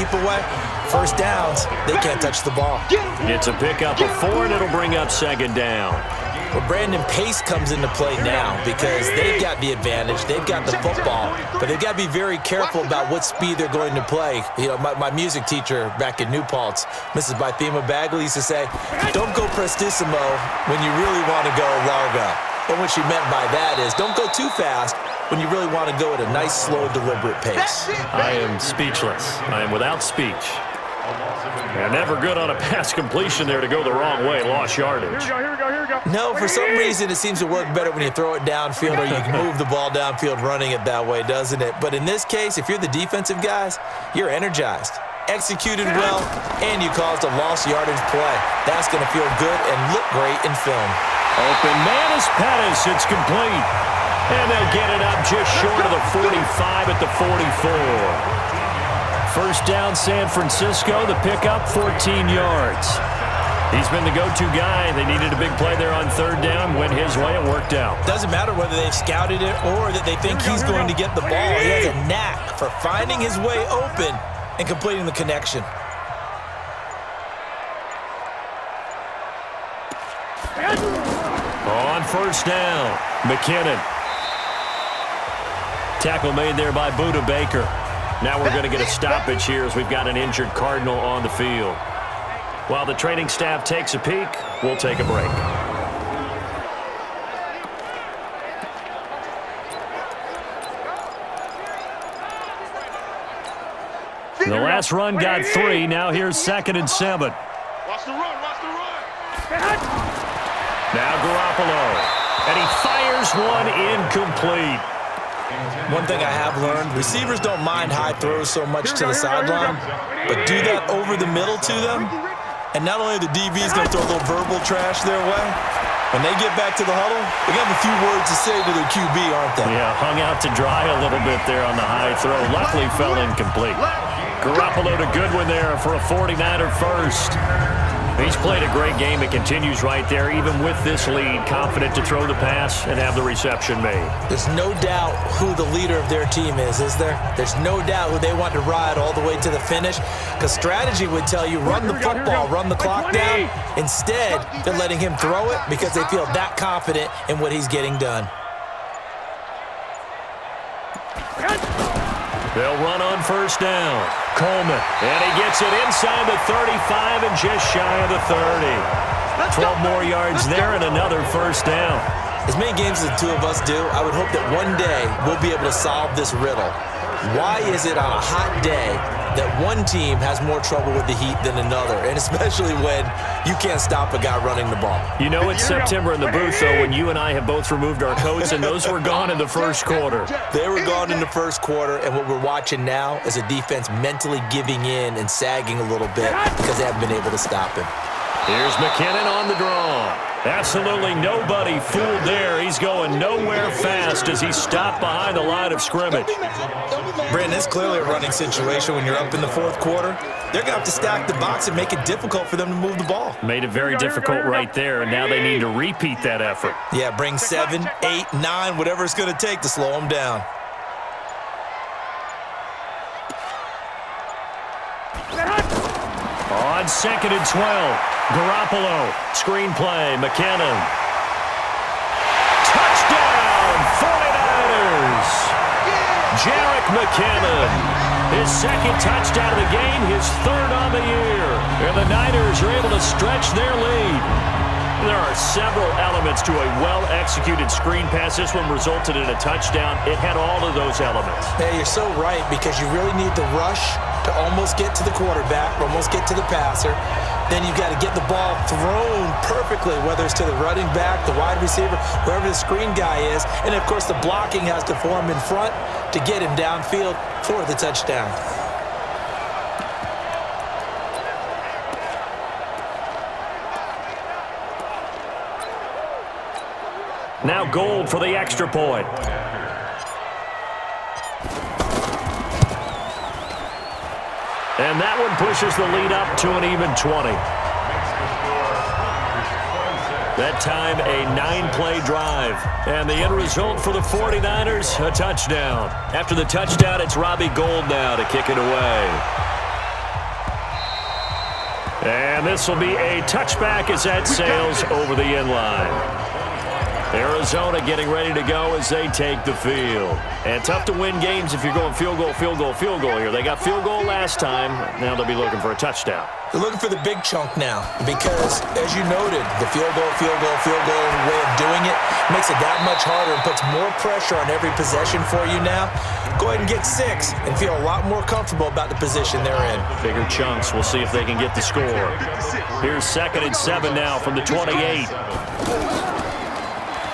keep away. First downs, they can't touch the ball. It's a pickup of 4, and it'll bring up second down. Well, Brandon, pace comes into play now because they've got the advantage. They've got the football, but they've got to be very careful about what speed they're going to play. You know, my music teacher back in New Paltz, Mrs. Bythema Bagley, used to say, don't go prestissimo when you really want to go largo. And what she meant by that is don't go too fast when you really want to go at a nice, slow, deliberate pace. I am speechless. I am without speech. And never good on a pass completion there to go the wrong way. Lost yardage. Here we go. No, for some reason it seems to work better when you throw it downfield or you can move the ball downfield running it that way, doesn't it? But in this case, if you're the defensive guys, you're energized, executed well, and you caused a lost yardage play. That's going to feel good and look great in film. Open man is Pettis. It's complete. And they'll get it up just short of the 45 at the 44. First down, San Francisco. The pickup, 14 yards. He's been the go-to guy. They needed a big play there on third down. Went his way. It worked out. Doesn't matter whether they've scouted it or that they think he's going to get the ball. He has a knack for finding his way open and completing the connection. On first down, McKinnon. Tackle made there by Buda Baker. Now we're going to get a stoppage here as we've got an injured Cardinal on the field. While the training staff takes a peek, we'll take a break. The last run got 3. Now here's 2nd and 7. Watch the run. Now Garoppolo. And he fires one incomplete. One thing I have learned, receivers don't mind high throws so much to the sideline, but do that over the middle to them, and not only the DB's going to throw a little verbal trash their way, when they get back to the huddle, they got a few words to say to their QB, aren't they? Yeah, hung out to dry a little bit there on the high throw. Luckily fell incomplete. Garoppolo to Goodwin there for a 49er first. He's played a great game. It continues right there, even with this lead, confident to throw the pass and have the reception made. There's no doubt who the leader of their team is there? There's no doubt who they want to ride all the way to the finish, because strategy would tell you run the football, run the clock down. Instead, they're letting him throw it because they feel that confident in what he's getting done. They'll run on first down. Coleman, and he gets it inside the 35 and just shy of the 30. 12 more yards there and another first down. As many games as the two of us do, I would hope that one day we'll be able to solve this riddle. Why is it on a hot day that one team has more trouble with the heat than another, and especially when you can't stop a guy running the ball? You know it's September in the booth, though, when you and I have both removed our coats, and those were gone in the first quarter. They were gone in the first quarter, and what we're watching now is a defense mentally giving in and sagging a little bit because they haven't been able to stop him. Here's McKinnon on the draw. Absolutely nobody fooled there. He's going nowhere fast as he's stopped behind the line of scrimmage. Brandon, it's clearly a running situation when you're up in the fourth quarter. They're going to have to stack the box and make it difficult for them to move the ball. Made it very difficult right there, and now they need to repeat that effort. Yeah, bring 7, 8, 9, whatever it's going to take to slow them down. On 2nd and 12, Garoppolo, screen play, McKinnon. Touchdown, 49ers! Jarek McKinnon, his 2nd touchdown of the game, his 3rd on the year. And the Niners are able to stretch their lead. There are several elements to a well-executed screen pass. This one resulted in a touchdown. It had all of those elements. Hey, you're so right, because you really need the rush to almost get to the quarterback, almost get to the passer. Then you've got to get the ball thrown perfectly, whether it's to the running back, the wide receiver, wherever the screen guy is. And, of course, the blocking has to form in front to get him downfield for the touchdown. Now Gold for the extra point. And that one pushes the lead up to an even 20. That time, a 9-play drive. And the end result for the 49ers, a touchdown. After the touchdown, it's Robbie Gould now to kick it away. And this will be a touchback as that sails over the end line. Arizona getting ready to go as they take the field. And tough to win games if you're going field goal here. They got field goal last time. Now they'll be looking for a touchdown. They're looking for the big chunk now because, as you noted, the field goal way of doing it makes it that much harder and puts more pressure on every possession for you now. Go ahead and get 6 and feel a lot more comfortable about the position they're in. Bigger chunks. We'll see if they can get the score. Here's 2nd and 7 now from the 28.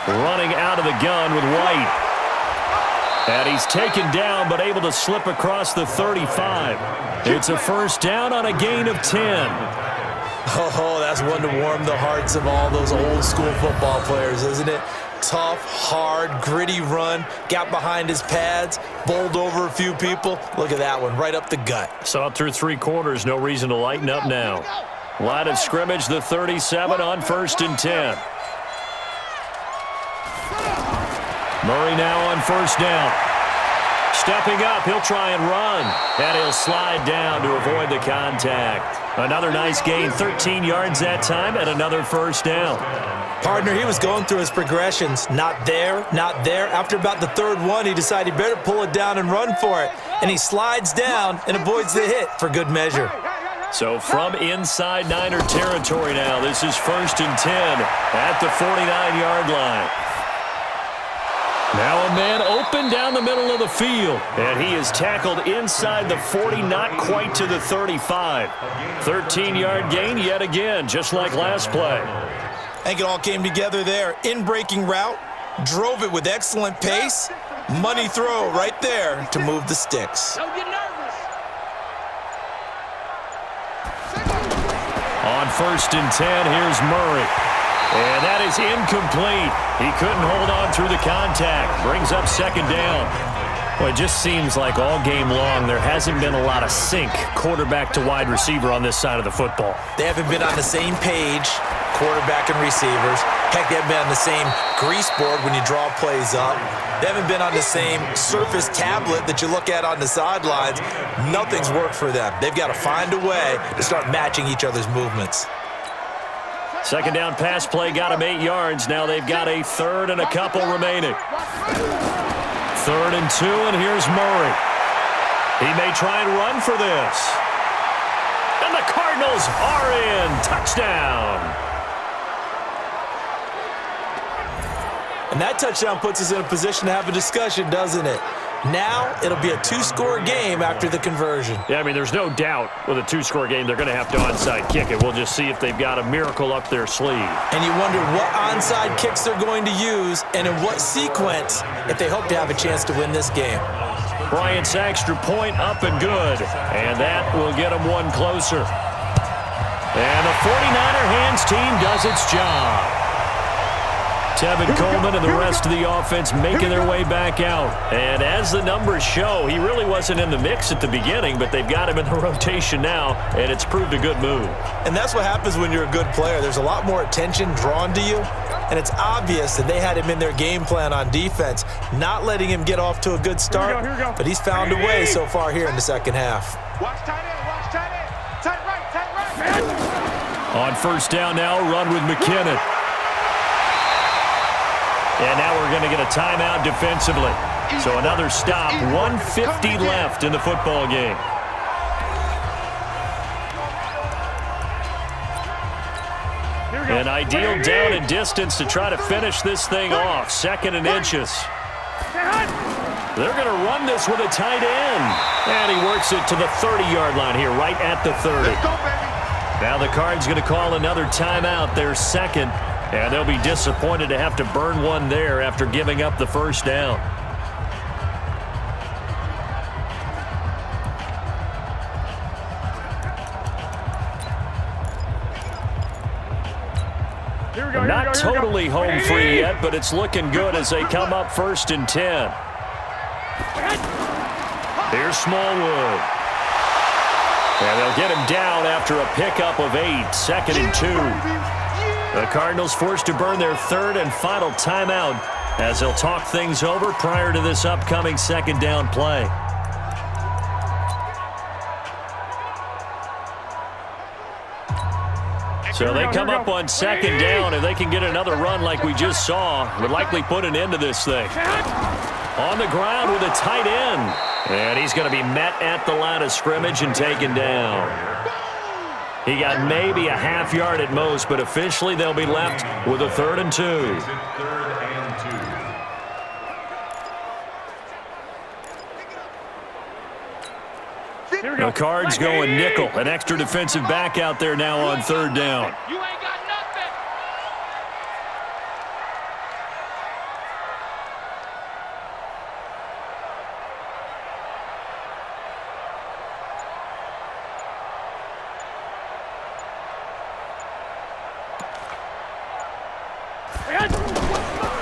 Running out of the gun with White. And he's taken down but able to slip across the 35. It's a first down on a gain of 10. Oh, that's one to warm the hearts of all those old school football players, isn't it? Tough, hard, gritty run. Got behind his pads, bowled over a few people. Look at that one, right up the gut. Saw it through 3 quarters. No reason to lighten up now. Line of scrimmage, the 37 on 1st and 10. Murray now on 1st down. Stepping up, he'll try and run. And he'll slide down to avoid the contact. Another nice gain, 13 yards that time, and another first down. Partner, he was going through his progressions. Not there, not there. After about the 3rd one, he decided he better pull it down and run for it. And he slides down and avoids the hit for good measure. So from inside Niner territory now, this is 1st and 10 at the 49-yard line. Now a man open down the middle of the field. And he is tackled inside the 40, not quite to the 35. 13-yard gain yet again, just like last play. I think it all came together there. In-breaking route, drove it with excellent pace. Money throw right there to move the sticks. Don't get nervous. On 1st and 10, here's Murray. And that is incomplete. He couldn't hold on through the contact. Brings up 2nd down. Well, it just seems like all game long there hasn't been a lot of sync quarterback to wide receiver on this side of the football. They haven't been on the same page, quarterback and receivers. Heck, they haven't been on the same grease board when you draw plays up. They haven't been on the same surface tablet that you look at on the sidelines. Nothing's worked for them. They've got to find a way to start matching each other's movements. 2nd down pass play got him 8 yards. Now they've got a 3rd and a couple remaining. 3rd and 2, and here's Murray. He may try and run for this. And the Cardinals are in. Touchdown. And that touchdown puts us in a position to have a discussion, doesn't it? Now it'll be a 2-score game after the conversion. Yeah, I mean, there's no doubt with a 2-score game they're going to have to onside kick it. We'll just see if they've got a miracle up their sleeve. And you wonder what onside kicks they're going to use and in what sequence if they hope to have a chance to win this game. Bryant's extra point up and good. And that will get them one closer. And the 49er hands team does its job. Tevin Coleman and the rest of the offense making their way back out. And as the numbers show, he really wasn't in the mix at the beginning, but they've got him in the rotation now, and it's proved a good move. And that's what happens when you're a good player. There's a lot more attention drawn to you, and it's obvious that they had him in their game plan on defense, not letting him get off to a good start, but he's found a way so far here in the second half. Watch tight end, watch tight end. Tight right. On 1st down now, run with McKinnon. And now we're going to get a timeout defensively. So another stop, 1:50 left in the football game. An ideal down and distance to try to finish this thing off. 2nd and inches. They're going to run this with a tight end. And he works it to the 30-yard line here, right at the 30. Now the Cards going to call another timeout, their 2nd. And they'll be disappointed to have to burn one there after giving up the first down. Not totally home free yet, but it's looking good as they come up 1st and 10. Here's Smallwood. And they'll get him down after a pickup of 8, 2nd and 2. The Cardinals forced to burn their 3rd and final timeout as they'll talk things over prior to this upcoming 2nd down play. So they come up on second down. If they can get another run like we just saw, would likely put an end to this thing. On the ground with a tight end. And he's going to be met at the line of scrimmage and taken down. He got maybe a half yard at most, but officially they'll be left with a 3rd and 2. The Cards going nickel. An extra defensive back out there now on 3rd down. You ain't got nothing.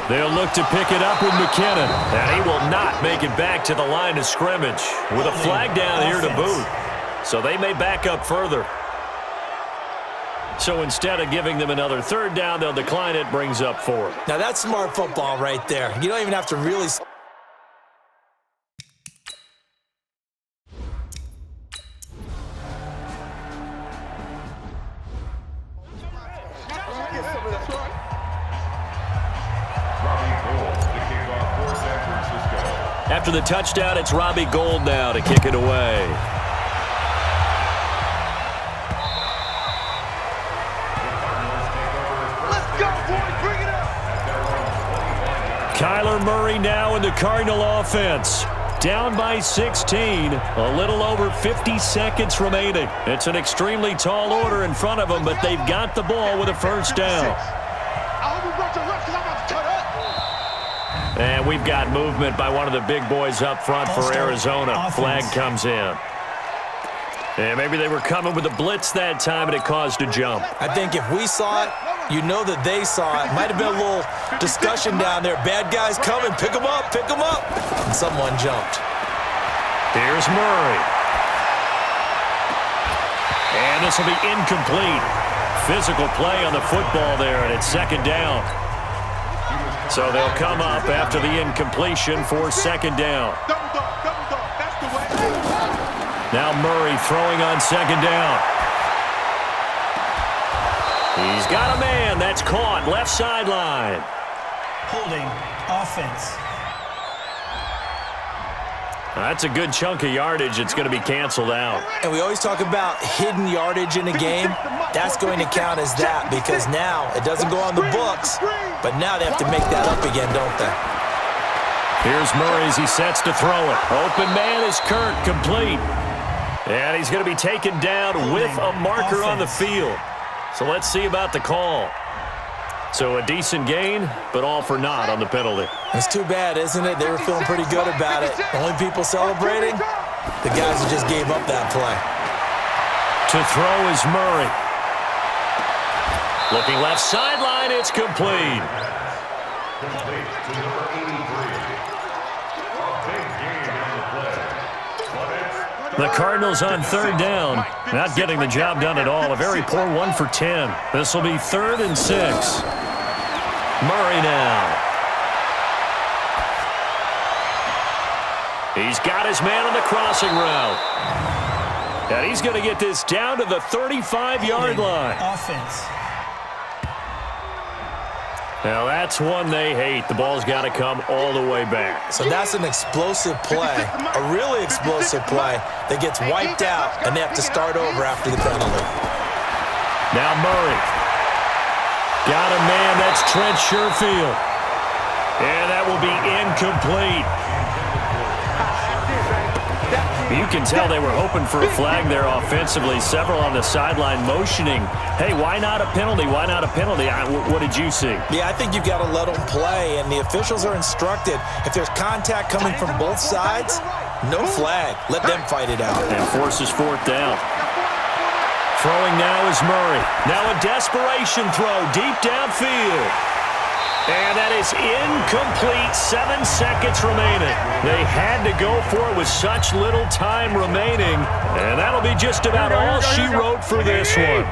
They'll look to pick it up with McKinnon. And he will not make it back to the line of scrimmage with a flag down here to boot. So they may back up further. So instead of giving them another 3rd down, they'll decline it, brings up 4. Now that's smart football right there. You don't even have to really... After the touchdown, it's Robbie Gould now to kick it away. Let's go, boys. Bring it up. Kyler Murray now in the Cardinal offense. Down by 16. A little over 50 seconds remaining. It's an extremely tall order in front of them, but they've got the ball with a 1st down. And we've got movement by one of the big boys up front for Arizona. Flag comes in. And maybe they were coming with a blitz that time, and it caused a jump. I think if we saw it, you know that they saw it. Might have been a little discussion down there. Bad guys coming. Pick them up. Pick them up. And someone jumped. Here's Murray. And this will be incomplete. Physical play on the football there, and it's 2nd down. So they'll come up after the incompletion for 2nd down. Now Murray throwing on 2nd down. He's got a man. That's caught. Left sideline. Holding offense. That's a good chunk of yardage. It's going to be canceled out. And we always talk about hidden yardage in a game. That's going to count as that because now it doesn't go on the books, but now they have to make that up again, don't they? Here's Murray as he sets to throw it. Open man is Kirk, complete. And he's going to be taken down with a marker on the field. So let's see about the call. So a decent gain, but all for naught on the penalty. It's too bad, isn't it? They were feeling pretty good about it. The only people celebrating, the guys who just gave up that play. To throw is Murray. Looking left sideline, it's complete. The Cardinals on 3rd down. Not getting the job done at all. A very poor 1 for 10. This will be 3rd and 6. Murray now. He's got his man on the crossing route. And he's going to get this down to the 35-yard line. Offense. Now that's one they hate. The ball's got to come all the way back. So that's an explosive play, a really explosive play that gets wiped out, and they have to start over after the penalty. Now Murray. Got a man. That's Trent Sherfield. And that will be incomplete. You can tell they were hoping for a flag there offensively. Several on the sideline motioning, hey, why not a penalty? Why not a penalty? What did you see? Yeah, I think you've got to let them play, and the officials are instructed. If there's contact coming from both sides, no flag. Let them fight it out. And forces 4th down. Throwing now is Murray. Now a desperation throw deep downfield. And that is incomplete. 7 seconds remaining. They had to go for it with such little time remaining. And that'll be just about all she wrote for this one.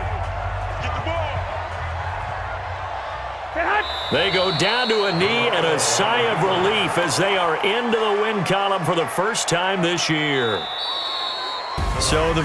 They go down to a knee and a sigh of relief as they are into the win column for the first time this year. So the